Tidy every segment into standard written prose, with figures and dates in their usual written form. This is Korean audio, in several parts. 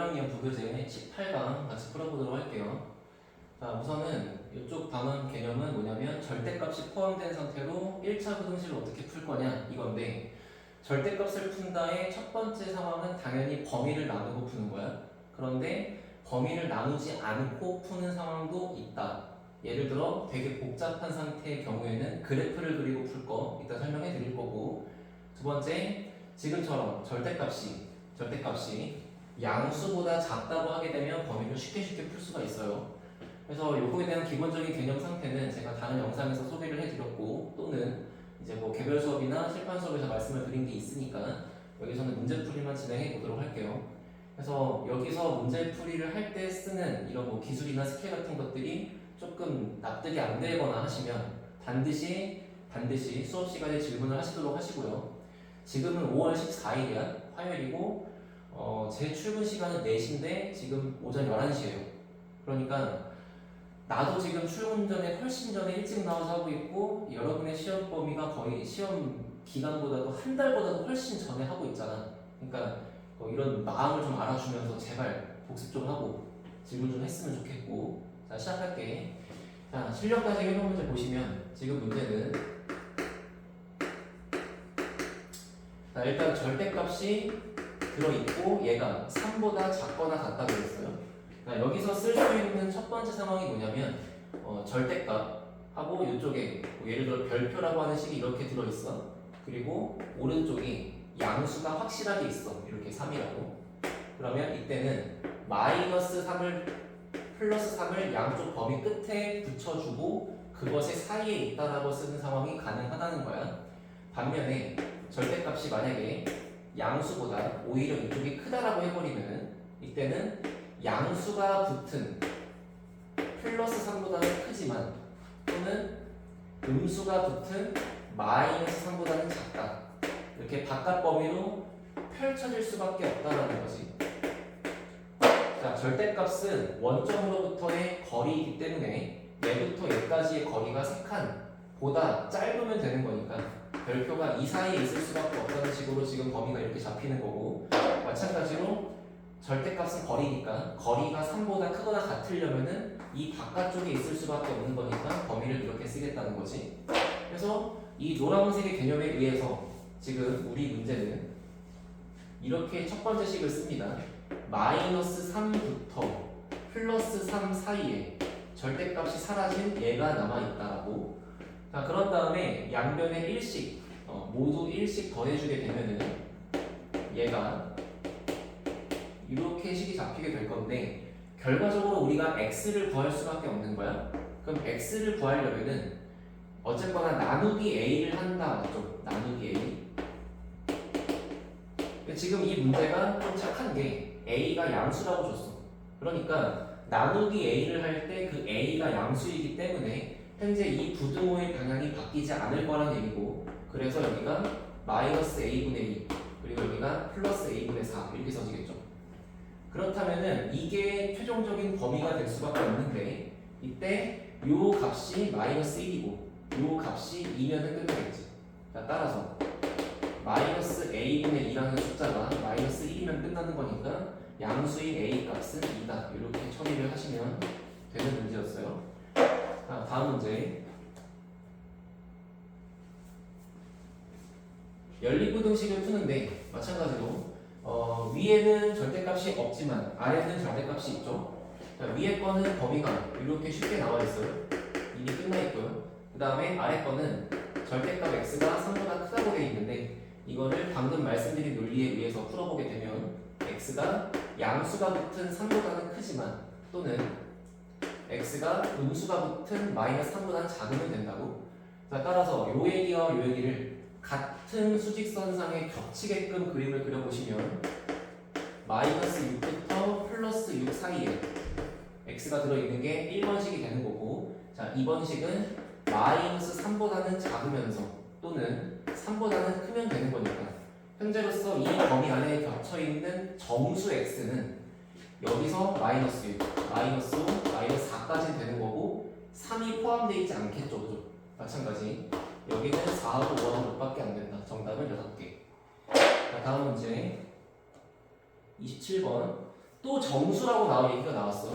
1학년 부교재 18강 같이 풀어보도록 할게요. 자, 우선은 이쪽 단원 개념은 뭐냐면 절대값이 포함된 상태로 1차 부등식을 어떻게 풀 거냐 이건데, 절대값을 푼다의 첫 번째 상황은 당연히 범위를 나누고 푸는 거야. 그런데 범위를 나누지 않고 푸는 상황도 있다. 예를 들어 되게 복잡한 상태의 경우에는 그래프를 그리고 풀 거 이따 설명해 드릴 거고, 두 번째, 지금처럼 절대값이 양수보다 작다고 하게 되면 범위를 쉽게 풀 수가 있어요. 그래서 요거에 대한 기본적인 개념 상태는 제가 다른 영상에서 소개를 해드렸고, 또는 이제 뭐 개별 수업이나 실판 수업에서 말씀을 드린 게 있으니까 여기서는 문제풀이만 진행해 보도록 할게요. 그래서 여기서 문제풀이를 할 때 쓰는 이런 뭐 기술이나 스킬 같은 것들이 조금 납득이 안 되거나 하시면 반드시 수업 시간에 질문을 하시도록 하시고요. 지금은 5월 14일이야. 화요일이고, 제 출근 시간은 4시인데 지금 오전 11시예요. 그러니까 나도 지금 출근 전에 훨씬 전에 일찍 나와서 하고 있고, 여러분의 시험 범위가 거의 시험 기간보다도 한 달보다도 훨씬 전에 하고 있잖아. 그러니까 이런 마음을 좀 알아주면서 제발 복습 좀 하고 질문 좀 했으면 좋겠고. 자, 시작할게. 자, 실력까지 해본 문제 보시면 지금 문제는, 자, 일단 절대값이 들어있고 얘가 3보다 작거나 같다고 했어요. 자, 여기서 쓸 수 있는 첫 번째 상황이 뭐냐면, 절대값하고 이쪽에 뭐 예를 들어 별표라고 하는 식이 이렇게 들어있어. 그리고 오른쪽이 양수가 확실하게 있어. 이렇게 3이라고. 그러면 이때는 마이너스 3을 플러스 3을 양쪽 범위 끝에 붙여주고 그것의 사이에 있다라고 쓰는 상황이 가능하다는 거야. 반면에 절대값이 만약에 양수보다 오히려 이쪽이 크다라고 해버리면 이때는 양수가 붙은 플러스 3보다는 크지만, 또는 음수가 붙은 마이너스 3보다는 작다, 이렇게 바깥 범위로 펼쳐질 수밖에 없다라는 거지. 자, 절대값은 원점으로부터의 거리이기 때문에 얘부터 얘까지의 거리가 3칸보다 짧으면 되는 거니까 별표가 이 사이에 있을 수밖에 없다는 식으로 지금 범위가 이렇게 잡히는 거고, 마찬가지로 절대값은 거리니까 거리가 3보다 크거나 같으려면은 이 바깥쪽에 있을 수밖에 없는 거니까 범위를 이렇게 쓰겠다는 거지. 그래서 이 노란색의 개념에 의해서 지금 우리 문제는 이렇게 첫 번째 식을 씁니다. 마이너스 3부터 플러스 3 사이에 절대값이 사라진 얘가 남아있다라고. 자, 그런 다음에 양변에 1씩 모두 1씩 더해주게 되면은 얘가 이렇게 식이 잡히게 될 건데, 결과적으로 우리가 x를 구할 수밖에 없는 거야. 그럼 x를 구하려면은 어쨌거나 나누기 a를 한다, 맞죠? 나누기 a. 지금 이 문제가 좀 착한 게 a가 양수라고 줬어. 그러니까 나누기 a를 할 때 그 a가 양수이기 때문에 현재 이 부등호의 방향이 바뀌지 않을 거란 얘기고, 그래서 여기가 마이너스 a분의 2 그리고 여기가 플러스 a분의 4 이렇게 써지겠죠. 그렇다면은 이게 최종적인 범위가 될 수밖에 없는데, 이때 요 값이 마이너스 1이고 요 값이 2면은 끝나겠지. 자, 따라서 마이너스 a분의 2라는 숫자가 마이너스 1이면 끝나는 거니까 양수인 a 값은 2다. 이렇게 처리를 하시면 되는 문제였어요. 자, 다음 문제. 연립부등식을 푸는데 마찬가지로 위에는 절대값이 없지만 아래는 절대값이 있죠. 자, 위에 거는 범위가 이렇게 쉽게 나와 있어요. 이미 끝나 있고요. 그 다음에 아래 거는 절대값 x가 3보다 크다고 되어 있는데, 이거를 방금 말씀드린 논리에 의해서 풀어보게 되면 x가 양수가 붙은 3보다는 크지만, 또는 x가 음수가 붙은 마이너스 3보다는 작으면 된다고. 자, 따라서 요 얘기와 요 얘기를 같은 수직선상에 겹치게끔 그림을 그려보시면 마이너스 6부터 플러스 6 사이에 x가 들어있는 게 1번식이 되는 거고, 자, 2번식은 마이너스 3보다는 작으면서 또는 3보다는 크면 되는 거니까 현재로서 이 범위 안에 겹쳐있는 정수 x는 여기서 마이너스 6, 마이너스 5, 마이너스 4까지 되는 거고, 3이 포함되어 있지 않겠죠, 그죠? 마찬가지 여기는 4하고 5하고 6밖에 안 된다. 정답은 6개. 자, 다음 문제 27번. 또 정수라고 얘기가 나왔어.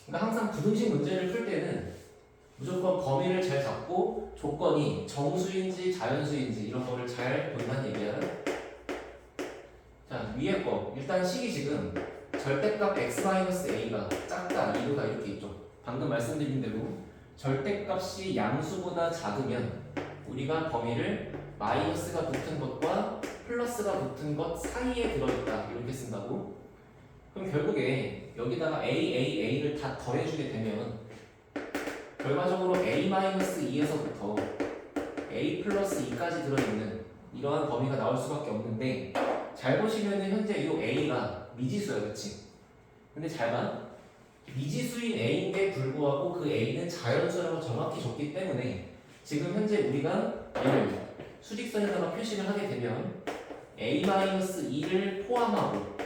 그러니까 항상 부등식 문제를 풀 때는 무조건 범위를 잘 잡고 조건이 정수인지 자연수인지 이런 거를 잘 본다는 얘기야. 자, 위에 거 일단 식이 지금 절대값 x-a가 작다, 이루다 이렇게 있죠. 방금 말씀드린 대로 절대값이 양수보다 작으면 우리가 범위를 마이너스가 붙은 것과 플러스가 붙은 것 사이에 들어있다 이렇게 쓴다고. 그럼 결국에 여기다가 a를 다 더해주게 되면 결과적으로 a-2에서부터 a 플러스 2까지 들어있는 이러한 범위가 나올 수밖에 없는데, 잘 보시면은 현재 이 a가 미지수야, 그치? 근데 잘 봐. 미지수인 a인데 불구하고 그 a는 자연수라고 정확히 줬기 때문에 지금 현재 우리가 얘를 수직선에다가 표시를 하게 되면 a-2를 포함하고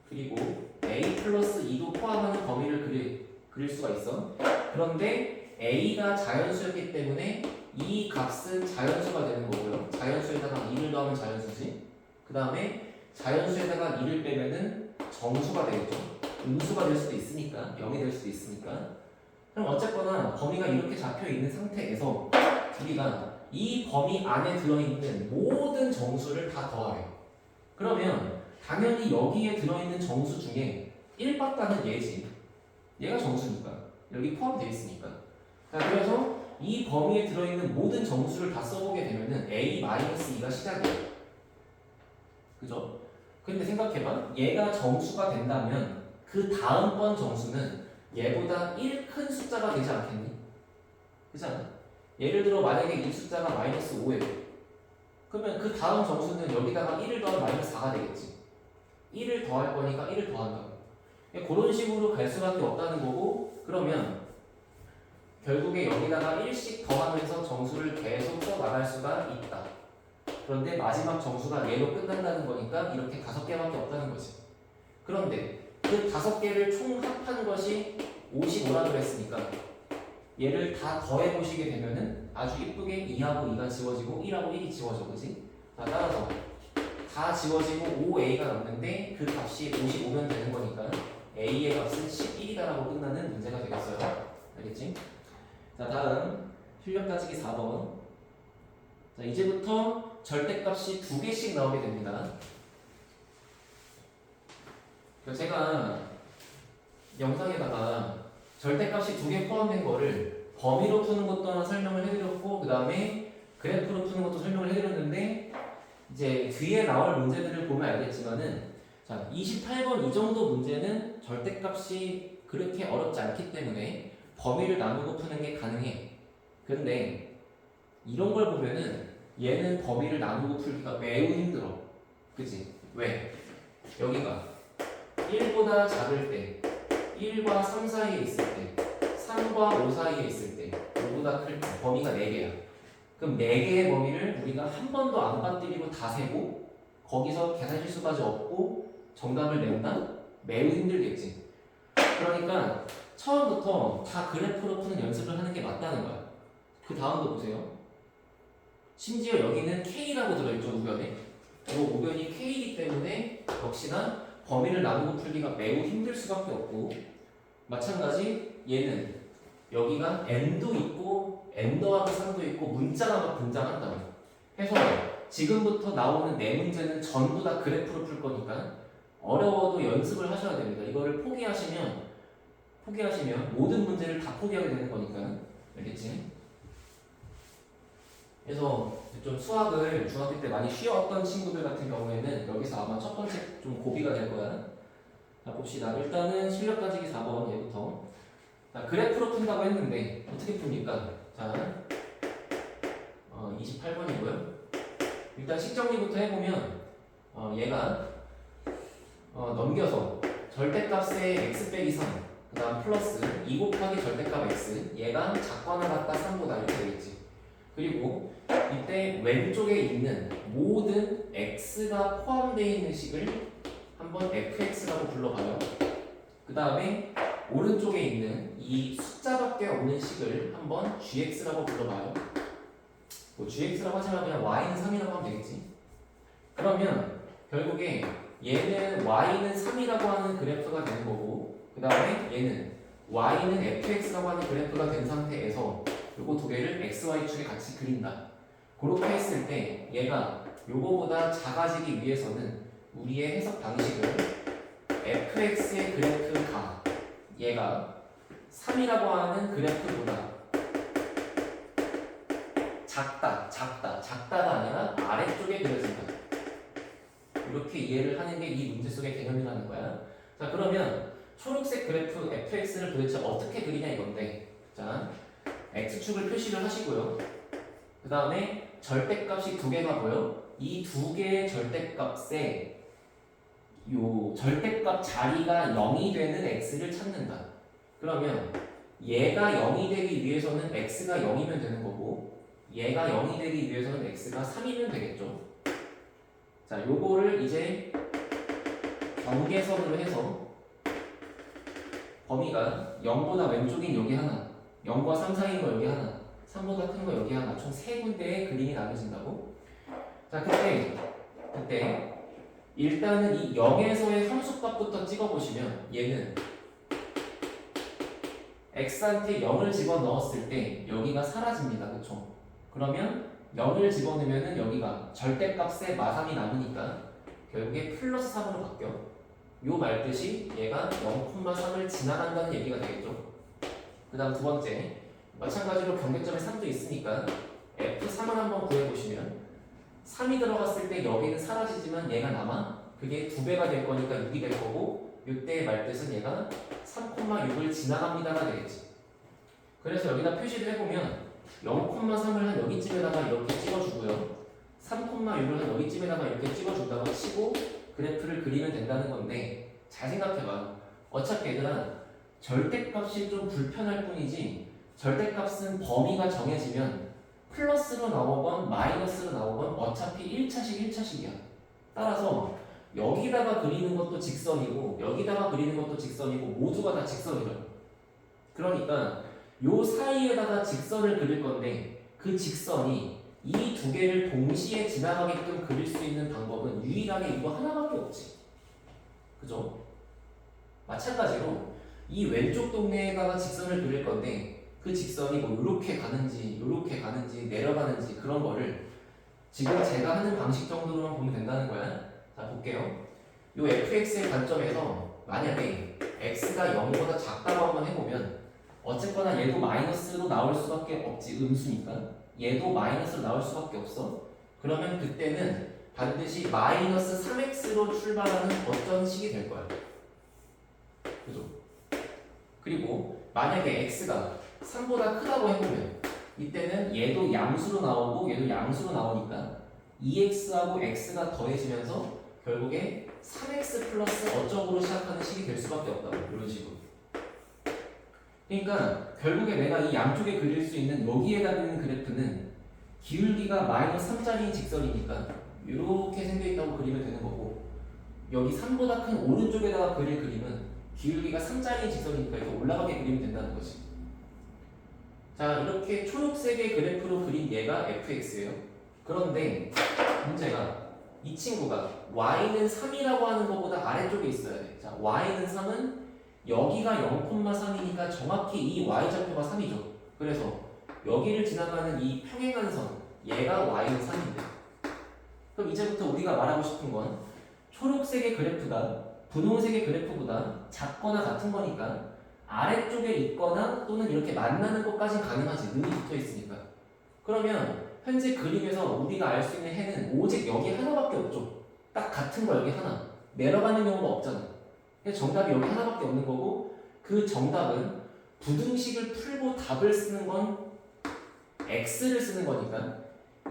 그리고 a 플러스 2도 포함하는 범위를 그릴 수가 있어. 그런데 a가 자연수였기 때문에 이 값은 자연수가 되는 거고요. 자연수에다가 2를 더하면 자연수지. 그 다음에 자연수에다가 2를 빼면은 정수가 되겠죠. 음수가 될 수도 있으니까, 0이 될 수도 있으니까. 그럼 어쨌거나 범위가 이렇게 잡혀 있는 상태에서 우리가 이 범위 안에 들어있는 모든 정수를 다 더하래요. 그러면 당연히 여기에 들어있는 정수 중에 1밖에는 얘지. 얘가 정수니까. 여기 포함되어 있으니까. 자, 그래서 이 범위에 들어있는 모든 정수를 다 써보게 되면은 a-2가 시작이에요. 그죠? 근데 생각해봐. 얘가 정수가 된다면 그 다음번 정수는 얘보다 1 큰 숫자가 되지 않겠니? 그렇지 않아? 예를 들어 만약에 이 숫자가 마이너스 5예요. 그러면 그 다음 정수는 여기다가 1을 더하면 마이너스 4가 되겠지. 1을 더할 거니까 1을 더한다고. 그런 식으로 갈 수밖에 없다는 거고, 그러면 결국에 여기다가 1씩 더하면서 정수를 계속 써나갈 수가 있다. 그런데 마지막 정수가 얘로 끝난다는 거니까 이렇게 5개밖에 없다는 거지. 그런데 그 5개를 총 합한 것이 55라고 그랬으니까 얘를 다 더해 보시게 되면은 아주 이쁘게 2하고 2가 지워지고 1하고 1이 지워져, 그지? 자, 따라서 다 지워지고 5a가 남는데 그 값이 55면 되는 거니까 a의 값은 11이다라고 끝나는 문제가 되겠어요. 알겠지? 자, 다음 실력 따지기 4번. 자, 이제부터 절대값이 2개씩 나오게 됩니다. 제가 영상에다가 절대값이 2개 포함된 거를 범위로 푸는 것도 하나 설명을 해드렸고, 그 다음에 그래프로 푸는 것도 설명을 해드렸는데, 이제 뒤에 나올 문제들을 보면 알겠지만은, 자, 28번 이 정도 문제는 절대값이 그렇게 어렵지 않기 때문에 범위를 나누고 푸는 게 가능해. 근데 이런 걸 보면은 얘는 범위를 나누고 풀기가 매우 힘들어. 그치? 왜? 여기가 1보다 작을 때, 1과 3 사이에 있을 때, 3과 5 사이에 있을 때, 5보다 클 때, 범위가 4개야. 그럼 4개의 범위를 우리가 한 번도 안 빠뜨리고 다 세고 거기서 계산 실수까지 없고 정답을 낸다? 매우 힘들겠지. 그러니까 처음부터 다 그래프로 푸는 연습을 하는 게 맞다는 거야. 그 다음도 보세요. 심지어 여기는 K라고 들어있죠, 우변에. 이 우변이 K이기 때문에 역시나 범위를 나누고 풀기가 매우 힘들 수밖에 없고, 마찬가지 얘는 여기가 n도 있고 n 더하기 3도 있고 문자가 막 등장한다고 해서 지금부터 나오는 네 문제는 전부 다 그래프로 풀 거니까 어려워도 연습을 하셔야 됩니다. 이거를 포기하시면 모든 문제를 다 포기하게 되는 거니까. 알겠지? 그래서 좀 수학을 중학교 때 많이 쉬었던 친구들 같은 경우에는 여기서 아마 첫 번째 좀 고비가 될 거야. 자, 봅시다. 일단은 실력 따지기 4번 얘부터. 자, 그래프로 푼다고 했는데 어떻게 풉니까? 자, 28번이고요. 일단 식정리부터 해보면 얘가 넘겨서 절대값의 x 빼기 3, 그 다음 플러스 2 곱하기 절대값 x, 얘가 작거나 같다 3보다 이렇게 되겠지. 그리고 이때 왼쪽에 있는 모든 x가 포함되어 있는 식을 한번 fx라고 불러봐요. 그 다음에 오른쪽에 있는 이 숫자밖에 없는 식을 한번 gx라고 불러봐요. 뭐 gx라고 하지만 그냥 y는 3이라고 하면 되겠지. 그러면 결국에 얘는 y는 3이라고 하는 그래프가 되는 거고 그 다음에 얘는 y는 fx라고 하는 그래프가 된 상태에서 요거 두 개를 xy축에 같이 그린다. 그렇게 했을 때 얘가 요거보다 작아지기 위해서는 우리의 해석 방식은 fx의 그래프가 얘가 3이라고 하는 그래프보다 작다가 아니라 아래쪽에 그려진다. 이렇게 이해를 하는 게 이 문제 속의 개념이라는 거야. 자, 그러면 초록색 그래프 fx를 도대체 어떻게 그리냐 이건데, 자, x축을 표시를 하시고요. 그 다음에 절대값이 두 개가 보여. 이 두 개의 절대값에 요 절대값 자리가 0이 되는 x를 찾는다. 그러면 얘가 0이 되기 위해서는 x가 0이면 되는 거고 얘가 0이 되기 위해서는 x가 3이면 되겠죠. 자, 요거를 이제 경계선으로 해서 범위가 0보다 왼쪽인 여기 하나, 0과 3 사이인 거 여기 하나, 3보다 큰 거 여기 하나, 총 3군데의 그림이 나눠진다고. 자, 그때 일단은 이 0에서의 함수값부터 찍어보시면 얘는 x한테 0을 집어넣었을 때 여기가 사라집니다. 그쵸? 그러면 0을 집어넣으면 여기가 절대값의 마삼이 남으니까 결국에 플러스 3으로 바뀌어. 요 말뜻이 얘가 0,3을 지나간다는 얘기가 되겠죠. 그 다음 두 번째, 마찬가지로 경계점에 3도 있으니까 f3을 한번 구해보시면 3이 들어갔을 때 여기는 사라지지만 얘가 남아. 그게 2배가 될 거니까 6이 될 거고 이때의 말뜻은 얘가 3,6을 지나갑니다가 되겠지. 그래서 여기다 표시를 해보면 0,3을 한 여기쯤에다가 이렇게 찍어주고요. 3,6을 한 여기쯤에다가 이렇게 찍어준다고 치고 그래프를 그리면 된다는 건데, 잘 생각해봐. 어차피 얘들아 절대값이 좀 불편할 뿐이지 절대값은 범위가 정해지면 플러스로 나오건 마이너스로 나오건 어차피 1차식 1차식이야. 따라서 여기다가 그리는 것도 직선이고 여기다가 그리는 것도 직선이고 모두가 다 직선이죠. 그러니까 요 사이에다가 직선을 그릴 건데 그 직선이 이 두 개를 동시에 지나가게끔 그릴 수 있는 방법은 유일하게 이거 하나밖에 없지. 그죠? 마찬가지로 이 왼쪽 동네에다가 직선을 그릴 건데 그 직선이 뭐 요렇게 가는지 내려가는지 그런 거를 지금 제가 하는 방식 정도로만 보면 된다는 거야. 자, 볼게요. 요 fx의 관점에서 만약에 x가 0보다 작다고 한번 해보면 어쨌거나 얘도 마이너스로 나올 수밖에 없지. 음수니까 얘도 마이너스로 나올 수밖에 없어. 그러면 그때는 반드시 마이너스 3x로 출발하는 어떤 식이 될 거야. 그죠? 그리고 만약에 x가 3보다 크다고 해보면 이때는 얘도 양수로 나오고 얘도 양수로 나오니까 2x하고 x가 더해지면서 결국에 3x 플러스 어쩌고로 시작하는 식이 될 수밖에 없다고. 이런 식으로. 그러니까 결국에 내가 이 양쪽에 그릴 수 있는 여기에다 그리는 그래프는 기울기가 마이너스 3짜리인 직선이니까 이렇게 생겨있다고 그리면 되는 거고, 여기 3보다 큰 오른쪽에다가 그릴 그림은 기울기가 3짜리인 직선이니까 이렇게 올라가게 그리면 된다는 거지. 자, 이렇게 초록색의 그래프로 그린 얘가 fx예요. 그런데 문제가 이 친구가 y는 3이라고 하는 것보다 아래쪽에 있어야 돼. 자, y는 3은 여기가 0,3이니까 정확히 이 y좌표가 3이죠. 그래서 여기를 지나가는 이 평행한선, 얘가 y는 3인데, 그럼 이제부터 우리가 말하고 싶은 건 초록색의 그래프가 분홍색의 그래프보다 작거나 같은 거니까 아래쪽에 있거나 또는 이렇게 만나는 것까지 가능하지. 능이 붙어 있으니까. 그러면 현재 그림에서 우리가 알 수 있는 해는 오직 여기 하나밖에 없죠. 딱 같은 거 여기 하나. 내려가는 경우가 없잖아. 정답이 여기 하나밖에 없는 거고, 그 정답은 부등식을 풀고 답을 쓰는 건 x를 쓰는 거니까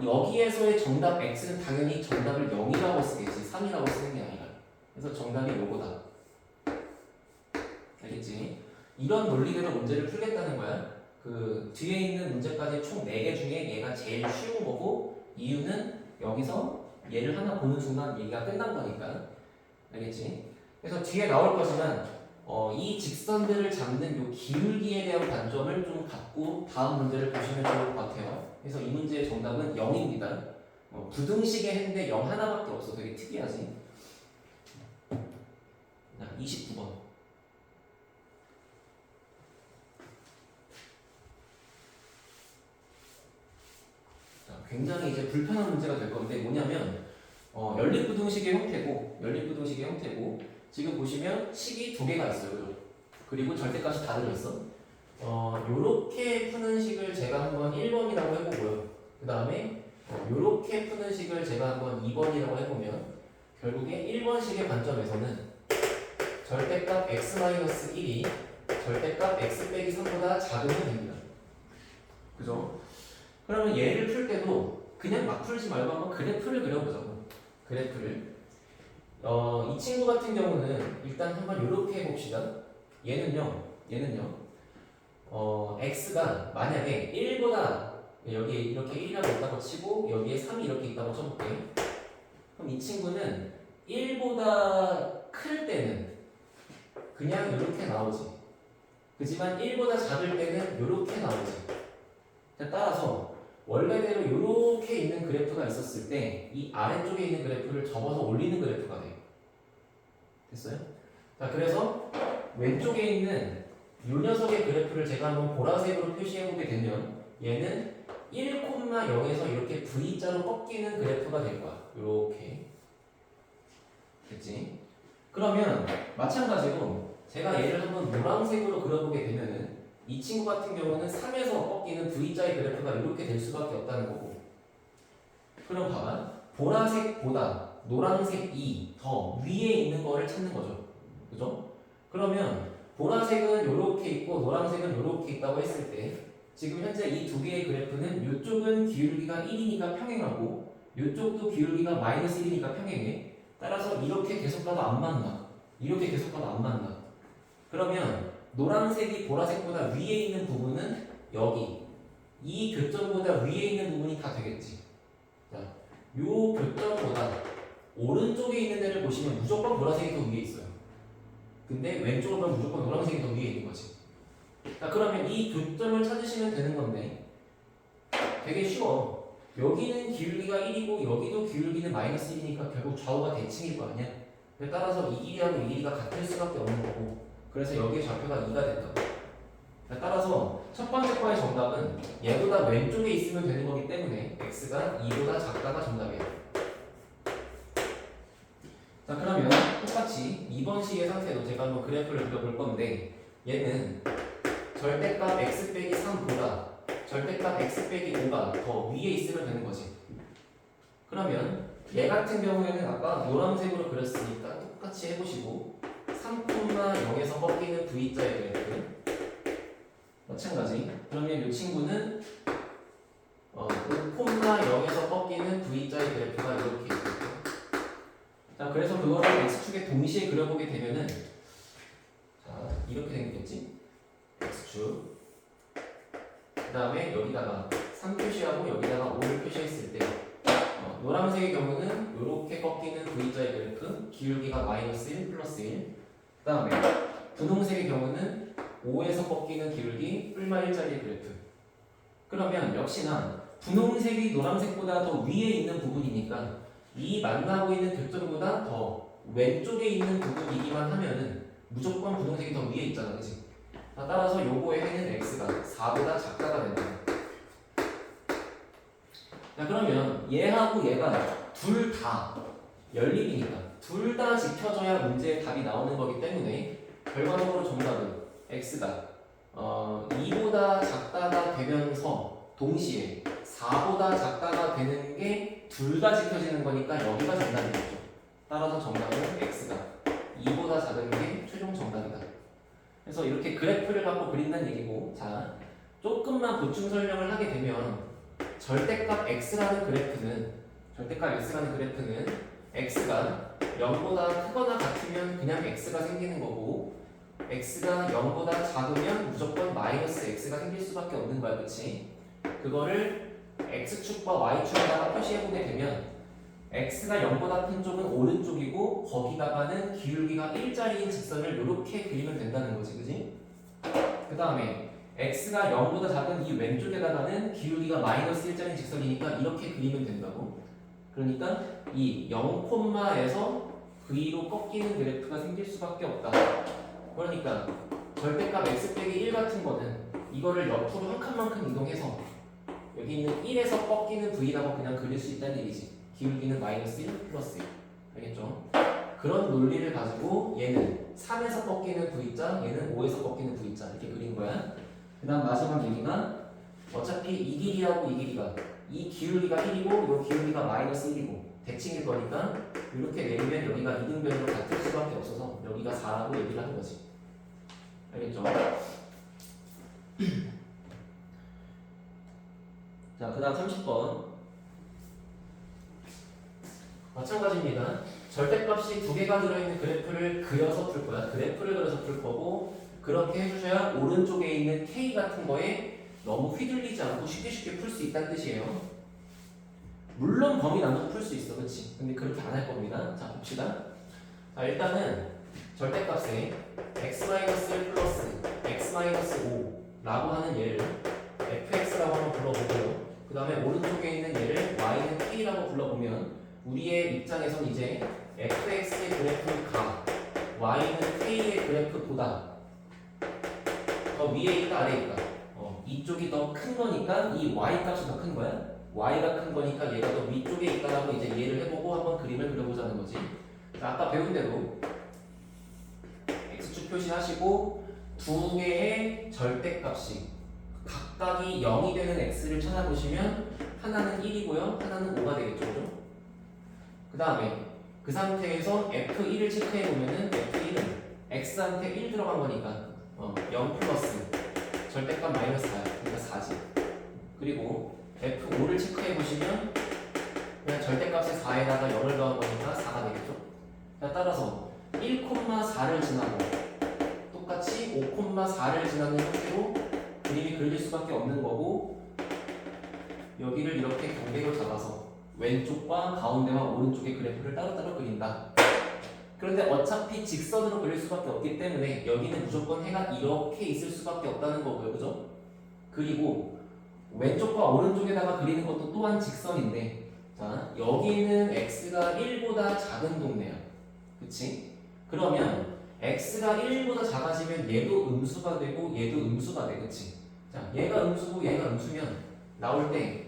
여기에서의 정답 x는 당연히 정답을 0이라고 쓰겠지, 3이라고 쓰는 게 아니라. 그래서 정답이 요거다. 알겠지? 이런 논리대로 문제를 풀겠다는 거야. 그 뒤에 있는 문제까지 총 4개 중에 얘가 제일 쉬운 거고, 이유는 여기서 얘를 하나 보는 순간 얘기가 끝난 거니까. 알겠지? 그래서 뒤에 나올 거지만 이 직선들을 잡는 요 기울기에 대한 관점을 좀 갖고 다음 문제를 보시면 좋을 것 같아요. 그래서 이 문제의 정답은 0입니다. 부등식에 했는데 0 하나밖에 없어. 되게 특이하지? 29번. 자, 굉장히 이제 불편한 문제가 될 건데 뭐냐면 연립부등식의 형태고 지금 보시면 식이 두 개가 있어요. 그죠? 그리고 절대값이 다 들어있어. 요렇게 푸는 식을 제가 한번 1번이라고 해보고요. 그 다음에 요렇게 푸는 식을 제가 한번 2번이라고 해보면 결국에 1번식의 관점에서는 절대값 x-1이 절대값 x 빼기 3보다 작으면 됩니다. 그죠? 그러면 얘를 풀 때도 그냥 막 풀지 말고 한번 그래프를 그려보자고. 그래프를. 이 친구 같은 경우는 일단 한번 이렇게 해봅시다. 얘는요. x가 만약에 1보다 여기 이렇게 1이라고 있다고 치고 여기에 3이 이렇게 있다고 쳐볼게요. 그럼 이 친구는 1보다 클 때는 그냥 이렇게 나오지. 그지만 1보다 작을 때는 이렇게 나오지. 따라서 원래대로 이렇게 있는 그래프가 있었을 때 이 아래쪽에 있는 그래프를 접어서 올리는 그래프가 돼요. 됐어요? 자, 그래서 왼쪽에 있는 이 녀석의 그래프를 제가 한번 보라색으로 표시해보게 되면 얘는 1,0에서 이렇게 V자로 꺾이는 그래프가 될 거야. 이렇게. 됐지? 그러면 마찬가지로 제가 얘를 한번 노란색으로 그려보게 되면은 이 친구 같은 경우는 3에서 꺾이는 V자의 그래프가 이렇게 될 수밖에 없다는 거고. 그럼 봐봐. 보라색보다 노란색이 더 위에 있는 거를 찾는 거죠. 그죠? 그러면 보라색은 이렇게 있고 노란색은 이렇게 있다고 했을 때 지금 현재 이 두 개의 그래프는 이쪽은 기울기가 1이니까 평행하고 이쪽도 기울기가 -1이니까 평행해. 따라서 이렇게 계속 가도 안 만나. 이렇게 계속 가도 안 만나. 그러면 노란색이 보라색보다 위에 있는 부분은 여기 이 교점보다 위에 있는 부분이 다 되겠지. 자, 요 교점보다 오른쪽에 있는 애를 보시면 무조건 보라색이 더 위에 있어요. 근데 왼쪽으로 보면 무조건 노란색이 더 위에 있는 거지. 자, 그러면 이 교점을 찾으시면 되는 건데 되게 쉬워. 여기는 기울기가 1이고 여기도 기울기는 -1이니까 결국 좌우가 대칭일 거 아니야. 따라서 이 길이하고 이 길이가 같을 수밖에 없는 거고 그래서 여기에 좌표가 2가 된다고. 따라서 첫 번째 거의 정답은 얘보다 왼쪽에 있으면 되는 거기 때문에 x가 2보다 작다가 정답이에요. 자, 그러면 똑같이 2번식의 상태도 제가 한번 그래프를 그려볼 건데 얘는 절대값 x 빼기 3보다 절대값 x 빼기 5가 더 위에 있으면 되는 거지. 그러면 얘 같은 경우에는 아까 노란색으로 그렸으니까 똑같이 해보시고 3,0에서 꺾이는 V자의 그래프 마찬가지. 그러면 이 친구는 5,0에서 꺾이는 V자의 그래프가 이렇게 있고 자, 그래서 그거를 X축에 동시에 그려보게 되면은 자, 이렇게 생겼겠지? X축 그 다음에 여기다가 3 표시하고 여기다가 5를 표시했을 때 노란색의 경우는 이렇게 꺾이는 V자의 그래프 기울기가 -1 플러스 1 그 다음에 분홍색의 경우는 5에서 꺾이는 기울기 뿔마 1짜리 그래프. 그러면 역시나 분홍색이 노란색보다 더 위에 있는 부분이니까 이 만나고 있는 교점보다 더 왼쪽에 있는 부분이기만 하면은 무조건 분홍색이 더 위에 있잖아, 그치? 따라서 요거의 해는 x가 4보다 작다가 된다. 자, 그러면 얘하고 얘가 둘 다 연립이니까 둘 다 지켜져야 문제의 답이 나오는 거기 때문에 결과적으로 정답은 x가 2보다 작다가 되면서 동시에 4보다 작다가 되는 게 둘 다 지켜지는 거니까 여기가 정답이겠죠. 따라서 정답은 x가 2보다 작은 게 최종 정답이다. 그래서 이렇게 그래프를 갖고 그린다는 얘기고 자, 조금만 보충 설명을 하게 되면 절대값 x라는 그래프는 x가 0보다 크거나 같으면 그냥 x가 생기는 거고 x가 0보다 작으면 무조건 -x가 생길 수밖에 없는 거야, 그치? 그거를 x축과 y축에다가 표시해보게 되면 x가 0보다 큰 쪽은 오른쪽이고 거기다가는 기울기가 1짜리인 직선을 이렇게 그리면 된다는 거지, 그치? 그 다음에 x가 0보다 작은 이 왼쪽에다가는 기울기가 -1짜리인 직선이니까 이렇게 그리면 된다고. 그러니까 이 0,에서 V로 꺾이는 그래프가 생길 수밖에 없다. 그러니까 절대값 x 빼기 1 같은 거는 이거를 옆으로 한 칸만큼 이동해서 여기 있는 1에서 꺾이는 V라고 그냥 그릴 수 있다는 얘기지. 기울기는 마이너스 1 플러스 1. 알겠죠? 그런 논리를 가지고 얘는 3에서 꺾이는 V자, 얘는 5에서 꺾이는 V자 이렇게 그린 거야. 그 다음 마지막 얘기가 어차피 이 길이하고 이 길이가 이 기울기가 1이고 이 기울기가 마이너스 1이고 대칭일 거니까 이렇게 내리면 여기가 이등변으로 같을 수밖에 없어서 여기가 4라고 얘기를 하는 거지. 알겠죠? 자, 그 다음 30번 마찬가지입니다. 절대값이 두 개가 들어있는 그래프를 그려서 풀 거야. 그래프를 그려서 풀 거고 그렇게 해주셔야 오른쪽에 있는 K 같은 거에 너무 휘둘리지 않고 쉽게 풀 수 있다는 뜻이에요. 물론 범위 나눠서 풀 수 있어, 그렇지? 근데 그렇게 안 할 겁니다. 자, 봅시다. 자, 일단은 절대값에 x-1 플러스 x-5라고 하는 얘를 fx라고 한번 불러보고요. 그 다음에 오른쪽에 있는 얘를 y는 k라고 불러보면 우리의 입장에선 이제 fx의 그래프가 y는 k의 그래프보다 더 위에 있다 아래에 있다. 이쪽이 더 큰 거니까 이 y 값이 더 큰 거야. y가 큰 거니까 얘가 더 위쪽에 있다라고 이제 이해를 해보고 한번 그림을 그려보자는 거지. 자, 아까 배운 대로 x축 표시하시고 두 개의 절대값이 각각이 0이 되는 x를 찾아보시면 하나는 1이고요, 하나는 5가 되겠죠, 그죠? 그 다음에 그 상태에서 f1을 체크해 보면은 f1은 x한테 1 들어간 거니까 0 플러스 절대값 마이너스 4야. 그러니까 4지. 그리고 F5를 체크해 보시면 그냥 절대값의 4에다가 0을 더한 거니까 4가 되겠죠. 따라서 1,4를 지나고 똑같이 5,4를 지나는 형태로 그림이 그려질 수밖에 없는 거고 여기를 이렇게 경계로 잡아서 왼쪽과 가운데와 오른쪽의 그래프를 따로따로 그린다. 그런데 어차피 직선으로 그릴 수밖에 없기 때문에 여기는 무조건 해가 이렇게 있을 수밖에 없다는 거고요. 그죠? 그리고 왼쪽과 오른쪽에다가 그리는 것도 또한 직선인데 자, 여기는 x가 1보다 작은 동네야. 그치? 그러면 x가 1보다 작아지면 얘도 음수가 되고 얘도 음수가 돼. 그치? 자, 얘가 음수고 얘가 음수면 나올 때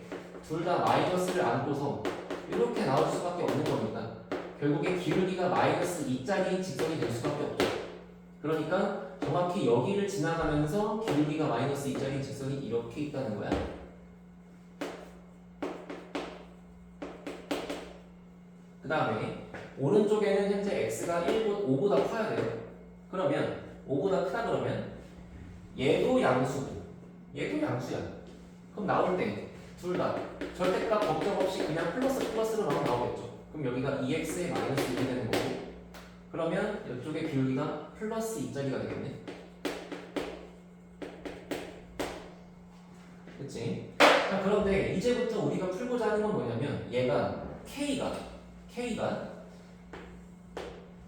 둘 다 마이너스를 안고서 이렇게 나올 수밖에 없는 겁니다. 결국에 기울기가 마이너스 2짜리 직선이 될 수밖에 없죠. 그러니까 정확히 여기를 지나가면서 기울기가 마이너스 2짜리 직선이 이렇게 있다는 거야. 그 다음에 오른쪽에는 현재 x가 5보다 커야 돼요. 그러면 5보다 크다 그러면 얘도 양수고 얘도 양수야. 그럼 나올 때 둘 다 절대값 걱정 없이 그냥 플러스로 나오겠죠. 그럼 여기가 2x에 마이너스 1이 되는 거고 그러면 이쪽의 기울기가 플러스 2짜리가 되겠네. 그치? 자, 그런데 이제부터 우리가 풀고자 하는 건 뭐냐면 얘가 K가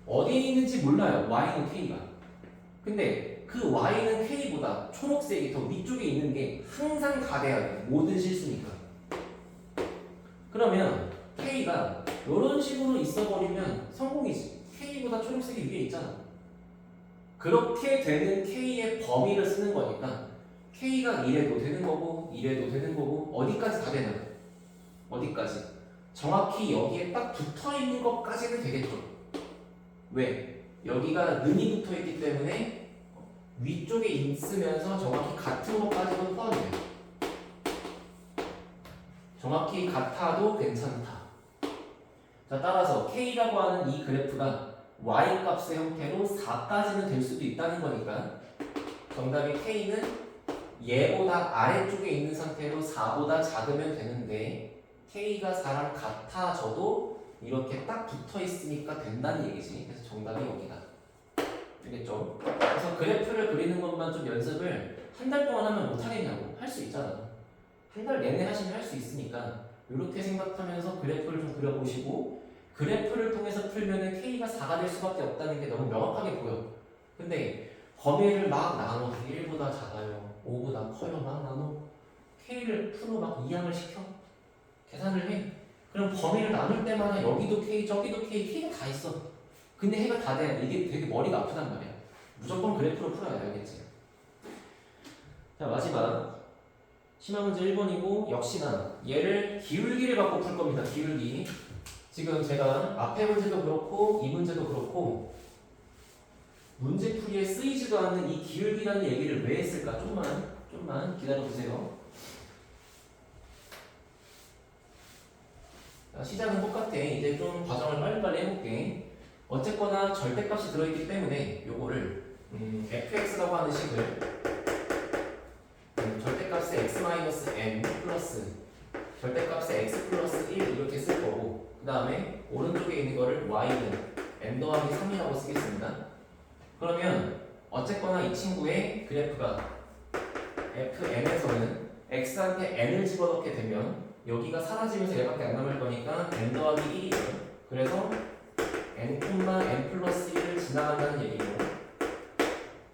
어디에 있는지 몰라요. Y는 K가. 근데 그 Y는 K보다 초록색이 더 위쪽에 있는 게 항상 가돼야 돼. 모든 실수니까. 그러면 K가 이런 식으로 있어버리면 성공이지. K보다 초록색이 위에 있잖아. 그렇게 되는 K의 범위를 쓰는 거니까 K가 이래도 되는 거고 이래도 되는 거고 어디까지 다 되나? 어디까지? 정확히 여기에 딱 붙어있는 것까지는 되겠죠. 왜? 여기가 는이 붙어있기 때문에 위쪽에 있으면서 정확히 같은 것까지는 포함돼요. 정확히 같아도 괜찮다. 자, 따라서 K라고 하는 이 그래프가 Y값의 형태로 4까지는 될 수도 있다는 거니까 정답이 K는 얘보다 아래쪽에 있는 상태로 4보다 작으면 되는데 K가 4랑 같아져도 이렇게 딱 붙어 있으니까 된다는 얘기지. 그래서 정답이 여기다. 알겠죠? 그래서 그래프를 그리는 것만 좀 연습을 한 달 동안 하면 못하겠냐고. 할 수 있잖아. 한 달 내내 하시면 할 수 있으니까 이렇게 생각하면서 그래프를 좀 그려보시고 그래프를 통해서 풀면은 K가 4가 될 수밖에 없다는 게 너무 명확하게 보여. 근데 범위를 막 나눠 1보다 작아요 5보다 커요 막 나눠 K를 풀어 막 이항을 시켜 계산을 해. 그럼 범위를 나눌 때마다 여기도 K 저기도 K K가 다 있어. 근데 해가 다 돼. 이게 되게 머리가 아프단 말이야. 무조건 그래프로 풀어야 돼. 알겠지? 자, 마지막 심화 문제 1번이고 역시나 얘를 기울기를 갖고 풀 겁니다. 기울기. 지금 제가 앞에 문제도 그렇고 이 문제도 그렇고 문제풀이에 쓰이지도 않는 이 기울기라는 얘기를 왜 했을까? 좀만 기다려보세요. 자, 시작은 똑같아. 이제 좀 과정을 빨리빨리 해볼게. 어쨌거나 절대값이 들어있기 때문에 요거를 fx라고 하는 식을 절대값의 x-n 플러스 절대값의 x 플러스 1 이렇게 쓸 거고 그 다음에 오른쪽에 있는 거를 y는 n 더하기 3이라고 쓰겠습니다. 그러면 어쨌거나 이 친구의 그래프가 fn에서는 x한테 n을 집어넣게 되면 여기가 사라지면서 얘밖에 안 남을 거니까 n 더하기 1이죠. 그래서 n, n 플러스 1을 지나간다는 얘기고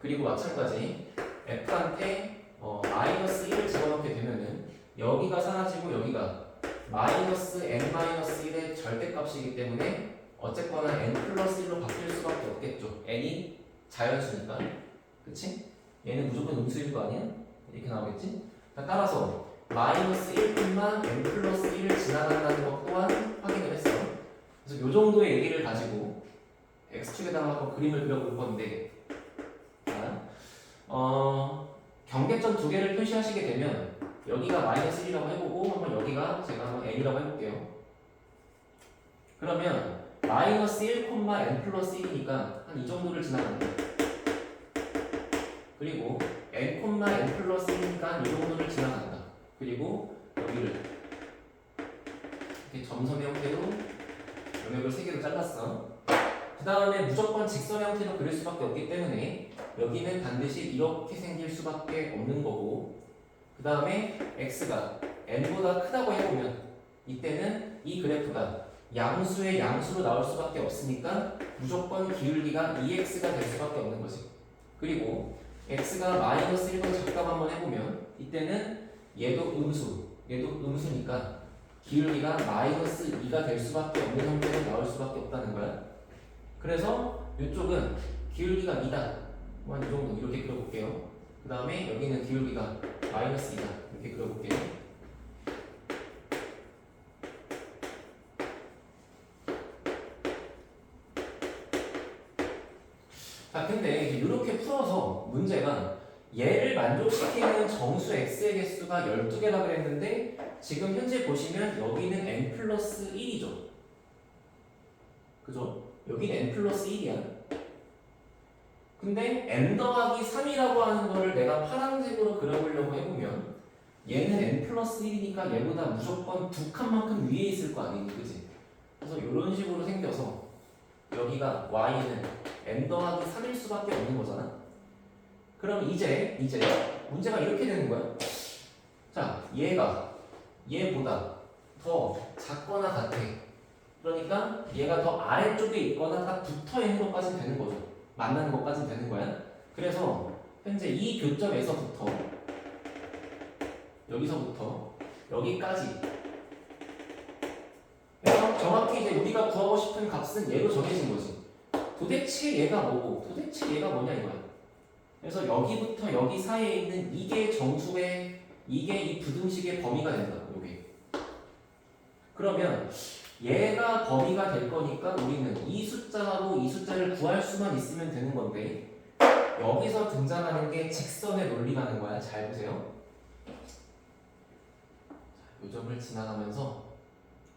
그리고 마찬가지 f한테 마이너스 1을 집어넣게 되면은 여기가 사라지고 여기가 마이너스 n 마이너스 1의 절대값이기 때문에 어쨌거나 n 플러스 1로 바뀔 수밖에 없겠죠. n이 자연수니까. 그치? 얘는 무조건 음수일 거 아니야? 이렇게 나오겠지? 따라서 마이너스 1, n 플러스 1을 지나간다는 것 또한 확인을 했어. 그래서 이 정도의 얘기를 가지고 x축에다가 한번 그림을 그려볼 건데 자, 경계점 두 개를 표시하시게 되면 여기가 마이너스 1이라고 해보고 한번 여기가 제가 한번 n이라고 해볼게요. 그러면 마이너스 1, n 플러스 1이니까 한 이 정도를 지나간다. 그리고 n, n 플러스 1이니까 이 정도를 지나간다. 그리고 여기를 이렇게 점선의 형태로 영역을 3개로 잘랐어. 그 다음에 무조건 직선의 형태로 그릴 수밖에 없기 때문에 여기는 반드시 이렇게 생길 수밖에 없는 거고 그 다음에 x가 n보다 크다고 해보면 이때는 이 그래프가 양수의 양수로 나올 수밖에 없으니까 무조건 기울기가 2x가 될 수밖에 없는 거지. 그리고 x가 마이너스 1번 작값 한번 해보면 이때는 얘도 음수니까 기울기가 마이너스 2가 될 수밖에 없는 형태로 나올 수밖에 없다는 거야. 그래서 이쪽은 기울기가 2다. 한 이 정도 이렇게 그려볼게요. 그 다음에 여기는 기울기가 마이너스 2다. 이렇게 그려볼게요. 자, 근데 이제 이렇게 풀어서 문제가 얘를 만족시키는 정수 x의 개수가 12개라 그랬는데 지금 현재 보시면 여기는 n 플러스 1이죠. 그죠? 여기는 n 플러스 1이야. 근데 n 더하기 3이라고 하는 거를 내가 파란색으로 그려보려고 해보면 얘는 n 플러스 1이니까 얘보다 무조건 두 칸만큼 위에 있을 거 아니니, 그지? 그래서 이런 식으로 생겨서 여기가 y는 n 더하기 3일 수밖에 없는 거잖아. 그럼 이제 문제가 이렇게 되는 거야. 자, 얘가 얘보다 더 작거나 같아. 그러니까 얘가 더 아래쪽에 있거나 딱 붙어 있는 것까지는 되는 거죠. 만나는 것까지는 되는 거야. 그래서 현재 이 교점에서부터 여기서부터 여기까지 그래서 정확히 이제 우리가 구하고 싶은 값은 얘로 정해진 거지. 도대체 얘가 뭐고 도대체 얘가 뭐냐 이거야. 그래서 여기부터 여기 사이에 있는 이게 정수의 이게 이 부등식의 범위가 된다. 요게. 그러면 얘가 범위가 될 거니까 우리는 이 숫자하고 이 숫자를 구할 수만 있으면 되는 건데 여기서 등장하는 게 직선의 논리라는 거야. 잘 보세요. 이 점을 지나가면서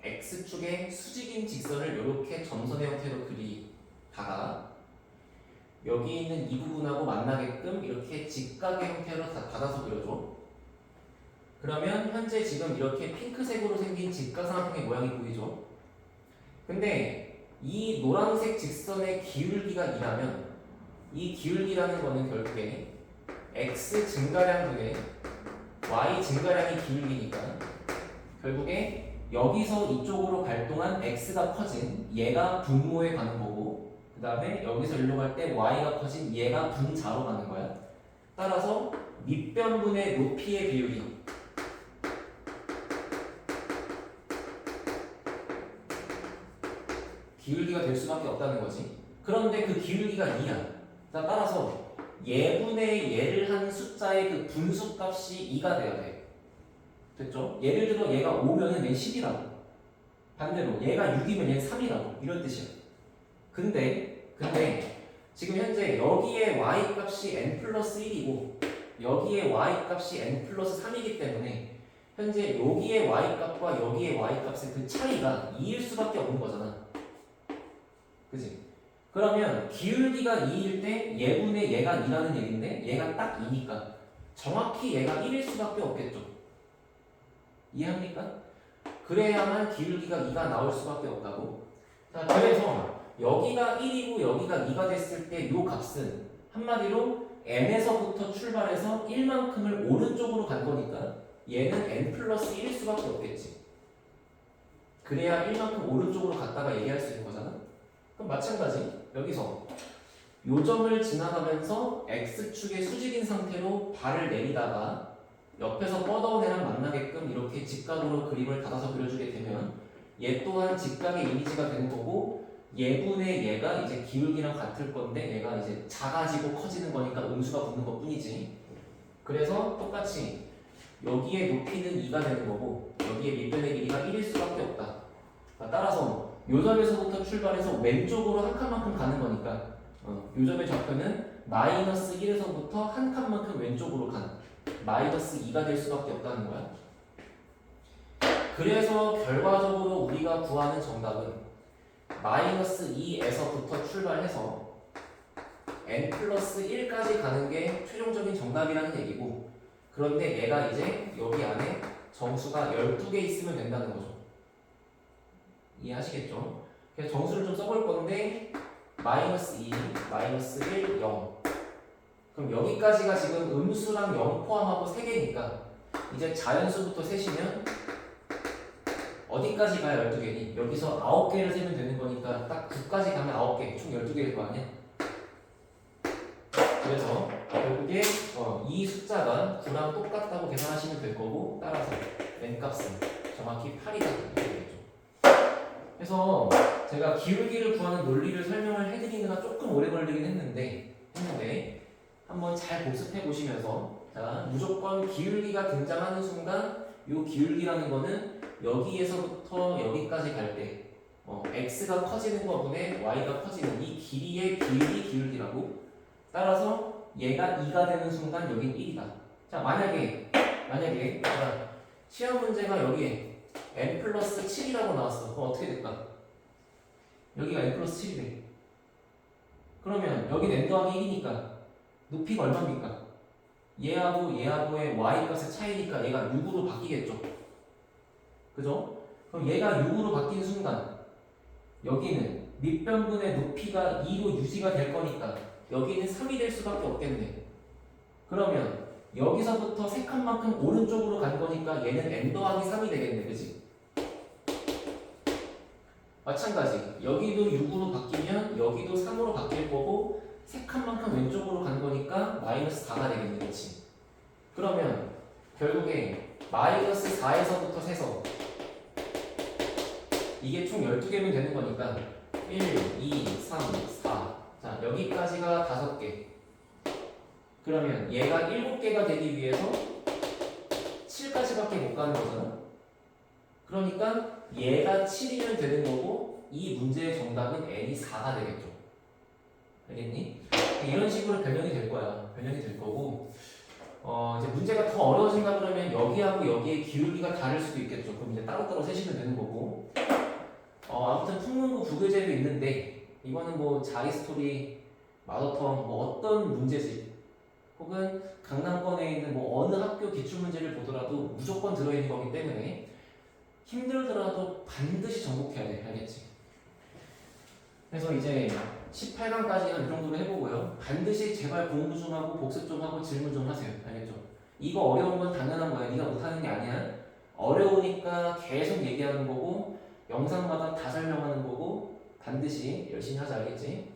x축의 수직인 직선을 이렇게 점선의 형태로 그리다가 여기 있는 이 부분하고 만나게끔 이렇게 직각의 형태로 받아서 그려줘. 그러면 현재 지금 이렇게 핑크색으로 생긴 직각삼각형의 모양이 보이죠? 근데 이 노란색 직선의 기울기가 2라면 이 기울기라는 거는 결국에 x 증가량 분의 y 증가량이 기울기니까 결국에 여기서 이쪽으로 갈 동안 x가 커진 얘가 분모에 가는 거고 그 다음에 여기서 일로 갈 때 y가 커진 얘가 분자로 가는 거야. 따라서 밑변분의 높이의 비율이 기울기가 될 수밖에 없다는 거지. 그런데 그 기울기가 2야. 따라서 예분의 예를 한 숫자의 그 분수값이 2가 돼야 돼. 됐죠? 예를 들어 얘가 5면은 얘는 10이라고. 반대로 얘가 6이면 얘는 3이라고. 이런 뜻이야. 근데 지금 현재 여기에 y 값이 n 플러스 1이고 여기에 y 값이 n 플러스 3이기 때문에 현재 여기에 y 값과 여기에 y 값의 그 차이가 2일 수밖에 없는 거잖아. 그지? 그러면 기울기가 2일 때 예분의 얘가 2라는 얘기인데 얘가 딱 2니까 정확히 얘가 1일 수밖에 없겠죠. 이해합니까? 그래야만 기울기가 2가 나올 수밖에 없다고. 자, 그래서 여기가 1이고 여기가 2가 됐을 때 이 값은 한마디로 n에서부터 출발해서 1만큼을 오른쪽으로 간 거니까 얘는 n 플러스 1일 수밖에 없겠지. 그래야 1만큼 오른쪽으로 갔다가 얘기할 수 있는 거잖아. 그럼 마찬가지 여기서 요 점을 지나가면서 x축의 수직인 상태로 발을 내리다가 옆에서 뻗어온 애랑 만나게끔 이렇게 직각으로 그림을 닫아서 그려주게 되면 얘 또한 직각의 이미지가 되는 거고 얘분의 얘가 이제 기울기랑 같을 건데 얘가 이제 작아지고 커지는 거니까 음수가 붙는 것 뿐이지. 그래서 똑같이 여기에 높이는 2가 되는 거고 여기에 밑변의 길이가 1일 수밖에 없다. 따라서 요 점에서부터 출발해서 왼쪽으로 한 칸만큼 가는 거니까 요 점의 좌표는 마이너스 1에서부터 한 칸만큼 왼쪽으로 간 마이너스 2가 될 수밖에 없다는 거야. 그래서 결과적으로 우리가 구하는 정답은 마이너스 2에서부터 출발해서 n 플러스 1까지 가는 게 최종적인 정답이라는 얘기고 그런데 얘가 이제 여기 안에 정수가 12개 있으면 된다는 거죠. 이해하시겠죠? 그래서 정수를 좀 써볼 건데 마이너스 2, 마이너스 1, 0 그럼 여기까지가 지금 음수랑 0 포함하고 3개니까 이제 자연수부터 세시면 어디까지 가야 12개니? 여기서 9개를 세면 되는 거니까 딱 9까지 가면 9개, 총 12개일 거 아니야? 그래서 결국에 이 숫자가 9랑 똑같다고 계산하시면 될 거고 따라서 n값은 정확히 8이다 이렇게 되겠죠. 그래서 제가 기울기를 구하는 논리를 설명을 해드리느라 조금 오래 걸리긴 했는데 한번 잘 복습해 보시면서 자 무조건 기울기가 등장하는 순간 이 기울기라는 거는 여기에서부터 여기까지 갈 때 x가 커지는 거분에 y가 커지는 이 길이의 기울기라고. 따라서 얘가 2가 되는 순간 여긴 1이다. 자 만약에 시험 문제가 여기에 n 플러스 7이라고 나왔어. 그럼 어떻게 될까? 여기가 n 플러스 7이 돼. 그러면 여긴 n 더하기 1이니까 높이가 얼마입니까? 얘하고의 y 값의 차이니까 얘가 6으로 바뀌겠죠. 그죠? 그럼 얘가 6으로 바뀐 순간 여기는 밑변분의 높이가 2로 유지가 될 거니까 여기는 3이 될 수밖에 없겠네. 그러면 여기서부터 3칸만큼 오른쪽으로 간 거니까 얘는 n 더하기 3이 되겠네. 그치? 마찬가지 여기도 6으로 바뀌면 여기도 3으로 바뀔 거고 3칸만큼 왼쪽으로 간 거니까 마이너스 4가 되겠네. 그치? 그러면 결국에 마이너스 4에서부터 세서 이게 총 12개면 되는 거니까 1, 2, 3, 4 자 여기까지가 5개 그러면 얘가 7개가 되기 위해서 7까지밖에 못 가는 거잖아. 그러니까 얘가 7이면 되는 거고 이 문제의 정답은 n이 4가 되겠죠. 알겠니? 이런 식으로 변형이 될 거야. 변형이 될 거고 이제 문제가 더 어려워진다 그러면 여기하고 여기의 기울기가 다를 수도 있겠죠. 그럼 이제 따로따로 세시면 되는 거고 아무튼 풍문고 부교재도 있는데 이거는 뭐 자기스토리, 마더텀 뭐 어떤 문제지 혹은 강남권에 있는 뭐 어느 학교 기출문제를 보더라도 무조건 들어있는 거기 때문에 힘들더라도 반드시 정복해야 돼. 알겠지? 그래서 이제 18강까지는 이 정도로 해보고요. 반드시 제발 공부 좀 하고 복습 좀 하고 질문 좀 하세요. 알겠죠? 이거 어려운 건 당연한 거야. 네가 못하는 게 아니야. 어려우니까 계속 얘기하는 거고 영상마다 다 설명하는 거고 반드시 열심히 하자. 알겠지?